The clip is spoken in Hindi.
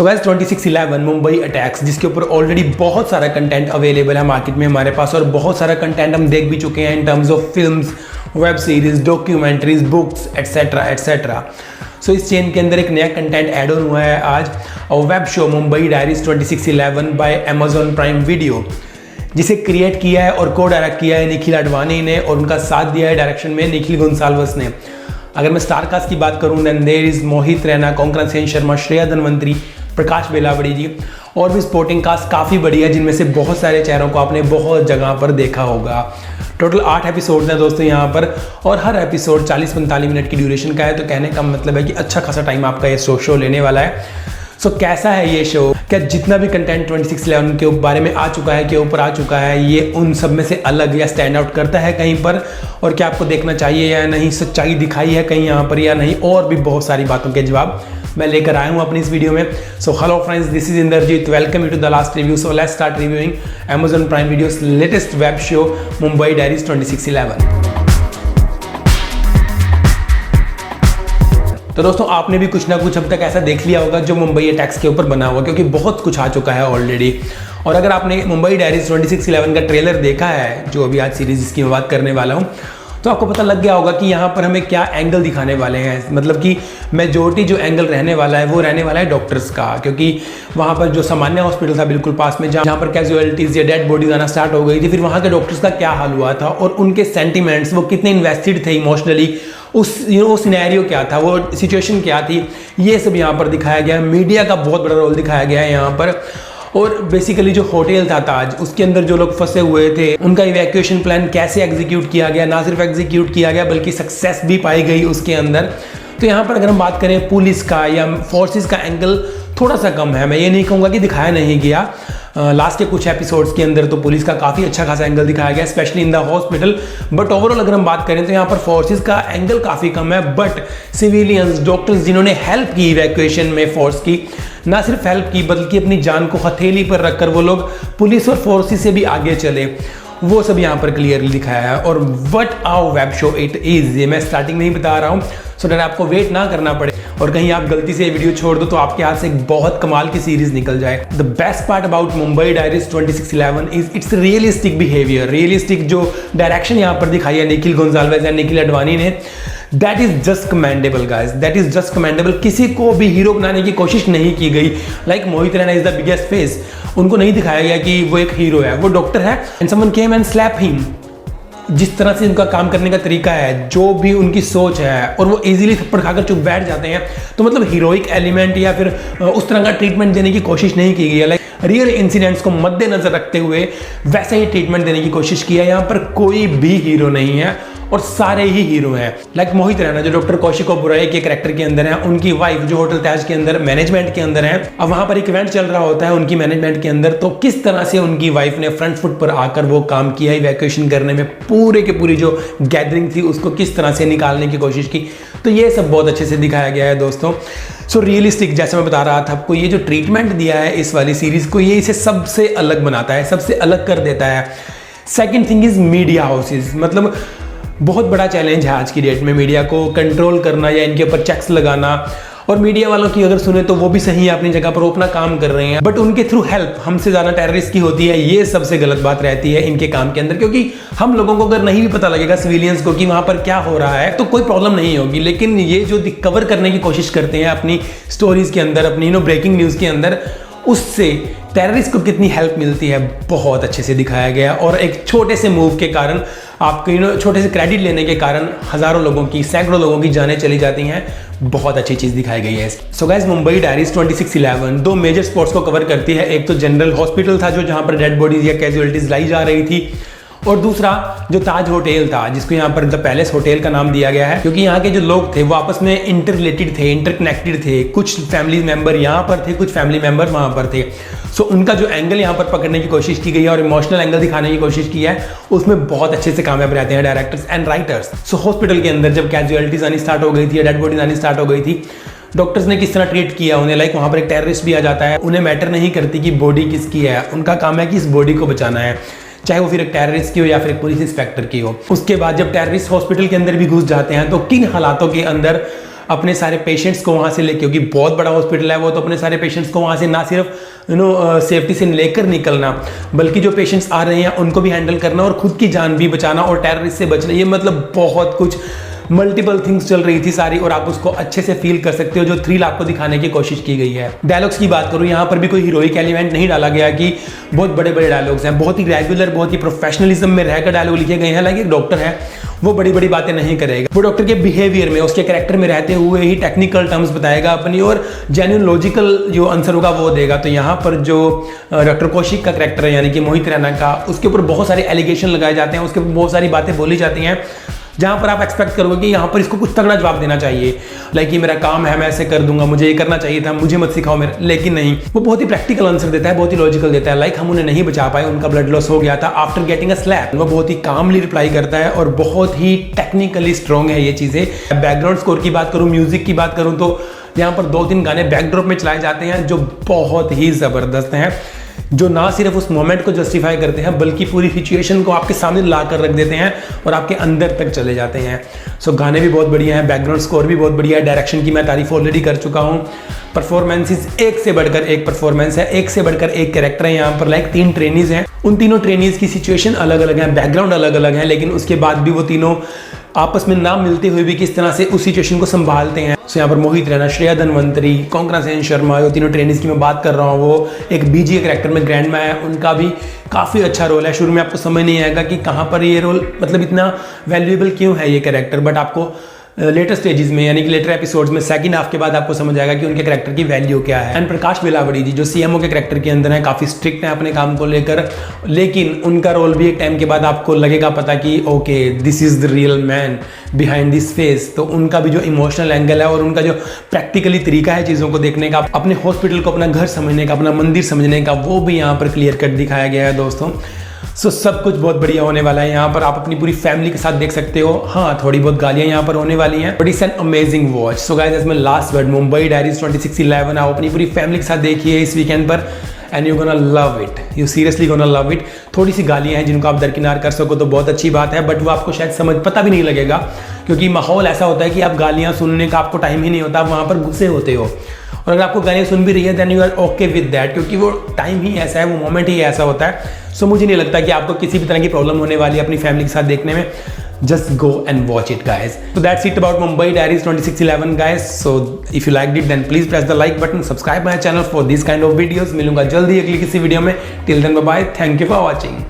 सो गाइस 26/11 मुंबई अटैक्स, जिसके ऊपर ऑलरेडी बहुत सारा कंटेंट अवेलेबल है मार्केट में हमारे पास, और बहुत सारा कंटेंट हम देख भी चुके हैं in terms of films, web series, documentaries, books etcetera etcetera. So इस चेन के अंदर एक नया कंटेंट ऐड ऑन हुआ है आज, और web show Mumbai diaries 26/11 by Amazon prime video, जिसे क्रिएट किया है और को डायरेक्ट किया है निखिल आडवाणी ने, और उनका साथ दिया है डायरेक्शन में निखिल गोंसाल्वस ने। अगर मैं स्टारकास्ट की बात करूं, then there is Mohit Raina, Konkan Sen Sharma, Shreya Dhanvantari, प्रकाश बेलावड़ी जी, और भी स्पोर्टिंग कास्ट काफ़ी बड़ी है, जिनमें से बहुत सारे चेहरों को आपने बहुत जगह पर देखा होगा। टोटल 8 एपिसोड्स हैं दोस्तों यहाँ पर, और हर एपिसोड 40-45 मिनट की ड्यूरेशन का है। तो कहने का मतलब है कि अच्छा खासा टाइम आपका ये शो लेने वाला है। सो कैसा है ये शो? क्या जितना भी कंटेंट 26/11 के बारे में आ चुका है, के ऊपर आ चुका है, ये उन सब में से अलग या स्टैंड आउट करता है कहीं पर? और क्या आपको देखना चाहिए या नहीं? सच्चाई दिखाई है कहीं यहाँ पर या नहीं? और भी बहुत सारी बातों के जवाब मैं लेकर आया हूँ अपनी इस वीडियो में। So hello friends, this is Indrajeet, welcome you to the last review. So let's start reviewing Amazon prime videos latest web show Mumbai diaries 26/11। तो दोस्तों, आपने भी कुछ ना कुछ अब तक ऐसा देख लिया होगा जो मुंबई अटैक्स के ऊपर बना हुआ, क्योंकि बहुत कुछ आ चुका है ऑलरेडी। और अगर आपने मुंबई डायरीज 26/11 का ट्रेलर देखा है, जो अभी आज सीरीज इसकी मैं बात करने वाला हूँ, तो आपको पता लग गया होगा कि यहाँ पर हमें क्या एंगल दिखाने वाले हैं। मतलब कि मेजोरिटी जो एंगल रहने वाला है वो रहने वाला है डॉक्टर्स का, क्योंकि वहाँ पर जो सामान्य हॉस्पिटल था बिल्कुल पास में, जहाँ पर कैजुअलिटीज या डेड बॉडीज आना स्टार्ट हो गई थी, फिर वहाँ के डॉक्टर्स का क्या हाल हुआ था और उनके सेंटिमेंट्स, वो कितने इन्वेस्टेड थे इमोशनली, उस सिनेरियो क्या था, वो सिचुएशन क्या थी, ये सब यहाँ पर दिखाया गया है। मीडिया का बहुत बड़ा रोल दिखाया गया है यहाँ पर। और बेसिकली जो होटल था ताज, उसके अंदर जो लोग फंसे हुए थे, उनका इवैक्यूएशन प्लान कैसे एग्जीक्यूट किया गया, ना सिर्फ एग्जीक्यूट किया गया बल्कि सक्सेस भी पाई गई उसके अंदर। तो यहाँ पर अगर हम बात करें पुलिस का या फोर्सेस का एंगल थोड़ा सा कम है। मैं ये नहीं कहूँगा कि दिखाया नहीं गया, लास्ट के कुछ एपिसोड्स के अंदर तो पुलिस का काफ़ी अच्छा खासा एंगल दिखाया गया, specially in the hospital. But overall अगर हम बात करें तो यहाँ पर फोर्सेस का एंगल काफ़ी कम है। बट सिविलियंस, डॉक्टर्स जिन्होंने हेल्प की इवैक्यूएशन में फोर्स की, ना सिर्फ हेल्प की बल्कि अपनी जान को हथेली पर रखकर वो लोग पुलिस और फोर्सेस से भी आगे चले, वो सब यहाँ पर क्लियरली दिखाया है। और what a web show it is, ये मैं स्टार्टिंग में ही बता रहा हूँ, सो दैट आपको वेट ना करना पड़े और कहीं आप गलती से वीडियो छोड़ दो तो आपके हाथ से एक बहुत कमाल की सीरीज निकल जाए। The best part about Mumbai diaries 26/11 is it's realistic behaviour. Realistic जो डायरेक्शन यहाँ पर दिखाई है निखिल गोंसाल्वस या निखिल आडवाणी ने, that is just commendable guys, that is just commendable. किसी को भी हीरो बनाने की कोशिश नहीं की गई। Like Mohit Raina is the biggest face, उनको नहीं दिखाया गया कि वो एक हीरो है, वो डॉक्टर है, and someone came and slap him. जिस तरह से उनका काम करने का तरीका है, जो भी उनकी सोच है, और वो इजीली थप्पड़ खाकर चुप बैठ जाते हैं, तो मतलब हीरोइक एलिमेंट या फिर उस तरह का ट्रीटमेंट देने की कोशिश नहीं की गई है। लाइक रियल इंसिडेंट्स को मद्देनजर रखते हुए वैसे ही ट्रीटमेंट देने की कोशिश की है। यहाँ पर कोई भी हीरो नहीं है और सारे ही हीरो हैं। लाइक मोहित रैना जो डॉक्टर कौशिक ओबेरॉय के कैरेक्टर के अंदर है, उनकी वाइफ जो होटल ताज के अंदर मैनेजमेंट के अंदर है। अब वहां पर एक इवेंट चल रहा होता है उनकी मैनेजमेंट के अंदर, तो किस तरह से उनकी वाइफ ने फ्रंट फुट पर आकर वो काम किया इवैक्यूएशन करने में, पूरे के पूरी जो गैदरिंग थी उसको किस तरह से निकालने की कोशिश की, तो ये सब बहुत अच्छे से दिखाया गया है दोस्तों। सो रियलिस्टिक, जैसे मैं बता रहा था आपको, ये जो ट्रीटमेंट दिया है इस वाली सीरीज को, ये इसे सबसे अलग बनाता है, सबसे अलग कर देता है। Second thing is media houses. मतलब बहुत बड़ा चैलेंज है आज की डेट में मीडिया को कंट्रोल करना या इनके ऊपर चेक्स लगाना। और मीडिया वालों की अगर सुने तो वो भी सही है, अपनी जगह पर वो अपना काम कर रहे हैं, बट उनके थ्रू हेल्प हमसे ज़्यादा टेररिस्ट की होती है। ये सबसे गलत बात रहती है इनके काम के अंदर, क्योंकि हम लोगों को अगर नहीं भी पता लगेगा सिविलियंस को कि वहाँ पर क्या हो रहा है, तो कोई प्रॉब्लम नहीं होगी। लेकिन ये जो कवर करने की कोशिश करते हैं अपनी स्टोरीज के अंदर, अपनी ब्रेकिंग न्यूज़ के अंदर, उससे टेररिस्ट को कितनी हेल्प मिलती है बहुत अच्छे से दिखाया गया। और एक छोटे से मूव के कारण, आपके छोटे से क्रेडिट लेने के कारण हज़ारों लोगों की, सैकड़ों लोगों की जानें चली जाती हैं। बहुत अच्छी चीज़ दिखाई गई है। सो गाइस, मुंबई डायरीज 26/11 दो मेजर स्पॉट्स को कवर करती है। एक तो जनरल हॉस्पिटल था जो जहाँ पर डेड बॉडीज या कैजुअलिटीज लाई जा रही थी, और दूसरा जो ताज होटल था, जिसको यहाँ पर द पैलेस होटल का नाम दिया गया है, क्योंकि यहाँ के जो लोग थे वो आपस में इंटर रिलेटेड थे, इंटरकनेक्टेड थे। कुछ फैमिली मेंबर यहाँ पर थे, कुछ फैमिली मेंबर वहाँ पर थे। सो उनका जो एंगल यहाँ पर पकड़ने की कोशिश की गई है और इमोशनल एंगल दिखाने की कोशिश की है, उसमें बहुत अच्छे से कामयाब रहते हैं directors and writers. So hospital के अंदर जब कैजुअलिटीज आनी स्टार्ट हो गई थी, डेड बॉडीज आनी स्टार्ट हो गई थी, डॉक्टर्स ने किस तरह ट्रीट किया उन्हें। लाइक वहाँ पर एक टेररिस्ट भी आ जाता है, उन्हें मैटर नहीं करती कि बॉडी किसकी है, उनका काम है कि इस बॉडी को बचाना है, चाहे वो फिर एक टेररिस्ट की हो या फिर एक पुलिस इंस्पेक्टर की हो। उसके बाद जब टेररिस्ट हॉस्पिटल के अंदर भी घुस जाते हैं तो किन हालातों के अंदर अपने सारे पेशेंट्स को वहाँ से ले, क्योंकि बहुत बड़ा हॉस्पिटल है वो, तो अपने सारे पेशेंट्स को वहाँ से ना सिर्फ सेफ्टी से लेकर निकलना, बल्कि जो पेशेंट्स आ रहे हैं उनको भी हैंडल करना और खुद की जान भी बचाना और टेररिस्ट से बचना। ये मतलब बहुत कुछ मल्टीपल थिंग्स चल रही थी सारी, और आप उसको अच्छे से फील कर सकते हो जो थ्रिल आपको दिखाने की कोशिश की गई है। डायलॉग्स की बात करूं, यहाँ पर भी कोई हीरोइक एलिमेंट नहीं डाला गया कि बहुत बड़े बड़े डायलॉग्स हैं, बहुत ही रेगुलर, बहुत ही प्रोफेशनलिज्म में रहकर डायलॉग लिखे गए हैं। लाइक एक डॉक्टर है, वो बड़ी बड़ी बातें नहीं करेगा, वो डॉक्टर के बिहेवियर में, उसके कैरेक्टर में रहते हुए ही टेक्निकल टर्म्स बताएगा अपनी, और जेन्युइन लॉजिकल जो आंसर होगा वो देगा। तो यहाँ पर जो डॉक्टर कौशिक का कैरेक्टर है, यानी कि मोहित रैना का, उसके ऊपर बहुत सारे एलिगेशन लगाए जाते हैं, उसके ऊपर बहुत सारी बातें बोली जाती हैं, जहां पर आप एक्सपेक्ट करोगे कि यहाँ पर इसको कुछ तगड़ा जवाब देना चाहिए, लाइक ये मेरा काम है, मैं ऐसे कर दूंगा, मुझे ये करना चाहिए था, मुझे मत सिखाओ मेरे। लेकिन नहीं, वो बहुत ही प्रैक्टिकल आंसर देता है, बहुत ही लॉजिकल देता है। लाइक हम उन्हें नहीं बचा पाए, उनका ब्लड लॉस हो गया था आफ्टर गेटिंग अ स्लैप, वो बहुत ही कामली रिप्लाई करता है और बहुत ही टेक्निकली स्ट्रॉन्ग है ये चीजें। बैकग्राउंड स्कोर की बात करूँ, म्यूजिक की बात करूँ, तो यहाँ पर 2-3 गाने बैकड्रॉप में चलाए जाते हैं जो बहुत ही जबरदस्त हैं, जो ना सिर्फ उस मोमेंट को जस्टिफाई करते हैं बल्कि पूरी सिचुएशन को आपके सामने ला कर रख देते हैं और आपके अंदर तक चले जाते हैं। सो गाने भी बहुत बढ़िया हैं, बैकग्राउंड स्कोर भी बहुत बढ़िया है, डायरेक्शन की मैं तारीफ ऑलरेडी कर चुका हूँ। परफॉर्मेंसेस एक से बढ़कर एक परफॉर्मेंस है, एक से बढ़कर एक कैरेक्टर है। यहाँ पर लाइक 3 ट्रेनीज हैं, उन तीनों ट्रेनीज की सिचुएशन अलग अलग है, बैकग्राउंड अलग अलग है, लेकिन उसके बाद भी वो तीनों आपस में ना मिलते हुए भी किस तरह से उस सिचुएशन को संभालते हैं। सो यहाँ पर मोहित रैना, श्रेया धनवंतरी, कोंकणा सेन शर्मा, जो तीनों ट्रेनीज की मैं बात कर रहा हूँ, वो एक बीजीए कैरेक्टर में ग्रैंडमा है, उनका भी काफ़ी अच्छा रोल है। शुरू में आपको समझ नहीं आएगा कि कहाँ पर ये रोल, मतलब इतना वैल्यूएबल क्यों है ये कैरेक्टर, बट आपको लेटर स्टेजेस में, यानी कि लेटर एपिसोड्स में, सेकंड हाफ के बाद आपको समझ आएगा कि उनके कैरेक्टर की वैल्यू क्या है। एंड प्रकाश बेलावड़ी जी जो सीएमओ के कैरेक्टर के अंदर है, काफ़ी स्ट्रिक्ट है अपने काम को लेकर, लेकिन उनका रोल भी एक टाइम के बाद आपको लगेगा पता कि okay this is the real man behind this face. तो उनका भी जो इमोशनल एंगल है और उनका जो प्रैक्टिकली तरीका है चीज़ों को देखने का, अपने हॉस्पिटल को अपना घर समझने का, अपना मंदिर समझने का, वो भी यहाँ पर क्लियर कट दिखाया गया है दोस्तों। सो सब कुछ बहुत बढ़िया होने वाला है। यहाँ पर आप अपनी पूरी फैमिली के साथ देख सकते हो। हाँ, थोड़ी बहुत गालियाँ यहाँ पर होने वाली हैं, but it's an amazing watch. So guys, as my last word, Mumbai diaries 26/11 आप अपनी पूरी फैमिली के साथ देखिए इस वीकेंड पर, and you gonna love it, you seriously gonna love it. थोड़ी सी गालियाँ हैं जिनको आप दरकिनार कर सको तो बहुत अच्छी बात है, बट वो आपको शायद समझ पता भी नहीं लगेगा, क्योंकि माहौल ऐसा होता है कि आप गालियाँ सुनने का आपको टाइम ही नहीं होता, आप वहाँ पर गुस्से होते हो। और अगर आपको गालियाँ सुन भी रही है then you are okay with that, क्योंकि वो टाइम ही ऐसा है, वो मोमेंट ही ऐसा होता है। सो मुझे नहीं लगता कि आपको किसी भी तरह की प्रॉब्लम होने वाली है अपनी फैमिली के साथ देखने में। Just go and watch it, guys. So that's it about Mumbai Diaries 26/11, guys. So if you liked it, then please press the like button, subscribe my channel for these kind of videos. मिलूंगा जल्दी अगली किसी वीडियो में. Till then, bye bye. Thank you for watching.